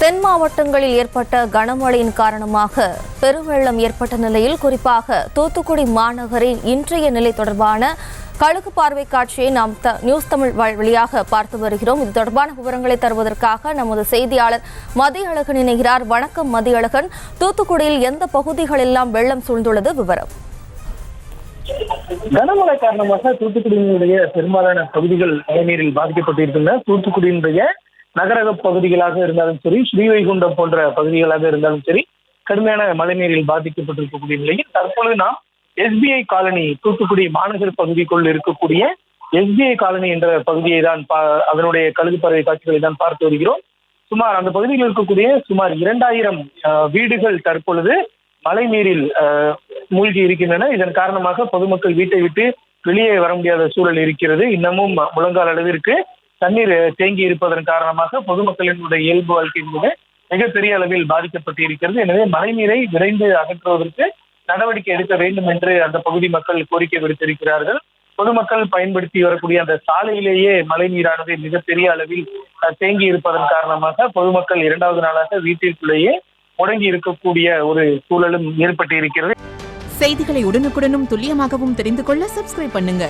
தென் மாவட்டங்களில் ஏற்பட்ட கனமழையின் காரணமாக பெருவெள்ளம் ஏற்பட்ட நிலையில் குறிப்பாக தூத்துக்குடி மாநகரின் இன்றைய நிலை தொடர்பான கழுகு பார்வை காட்சியை நாம் நியூஸ் தமிழ் வழியாக பார்த்து வருகிறோம். இது தொடர்பான விவரங்களை தருவதற்காக நமது செய்தியாளர் மதியழகன் இணைகிறார். வணக்கம் மதியழகன். தூத்துக்குடியில் எந்த பகுதிகளெல்லாம் வெள்ளம் சூழ்ந்துள்ளது விவரம்? கனமழை காரணமாக தூத்துக்குடியினுடைய பெரும்பாலான பகுதிகள் மழைநீரில் பாதிக்கப்பட்டிருக்கின்றன. தூத்துக்குடியினுடைய நகரக பகுதிகளாக இருந்தாலும் சரி, ஸ்ரீவைகுண்டம் போன்ற பகுதிகளாக இருந்தாலும் சரி, கடுமையான மழைநீரில் பாதிக்கப்பட்டிருக்கக்கூடிய நிலையில் தற்பொழுது நாம் SBI காலனி, தூத்துக்குடி மாநகர் பகுதிக்குள் இருக்கக்கூடிய SBI காலனி என்ற பகுதியை தான் அதனுடைய கழுகு பறவை காட்சிகளை தான் பார்த்து வருகிறோம். சுமார் அந்த பகுதியில் இருக்கக்கூடிய சுமார் 2000 வீடுகள் தற்பொழுது மழை நீரில் மூழ்கி இருக்கின்றன. இதன் காரணமாக பொதுமக்கள் வீட்டை விட்டு வெளியே வர முடியாத சூழல் இருக்கிறது. இன்னமும் முழங்கால் அளவிற்கு தண்ணீர் தேங்கி இருப்பதன் காரணமாக பொதுமக்களினுடைய இயல்பு வாழ்க்கை என்பது மிகப்பெரிய அளவில் பாதிக்கப்பட்டு இருக்கிறது. எனவே மழை நீரை விரைந்து அகற்றுவதற்கு நடவடிக்கை எடுக்க வேண்டும் என்று அந்த பகுதி மக்கள் கோரிக்கை விடுத்திருக்கிறார்கள். பொதுமக்கள் பயன்படுத்தி வரக்கூடிய அந்த சாலையிலேயே மழை நீரானது மிகப்பெரிய அளவில் தேங்கி இருப்பதன் காரணமாக பொதுமக்கள் 2வது நாளாக வீட்டிற்குள்ளேயே முடங்கி இருக்கக்கூடிய ஒரு சூழலும் ஏற்பட்டு இருக்கிறது. செய்திகளை உடனுக்குடனும் துல்லியமாகவும் தெரிந்து கொள்ள சப்ஸ்கிரைப் பண்ணுங்க.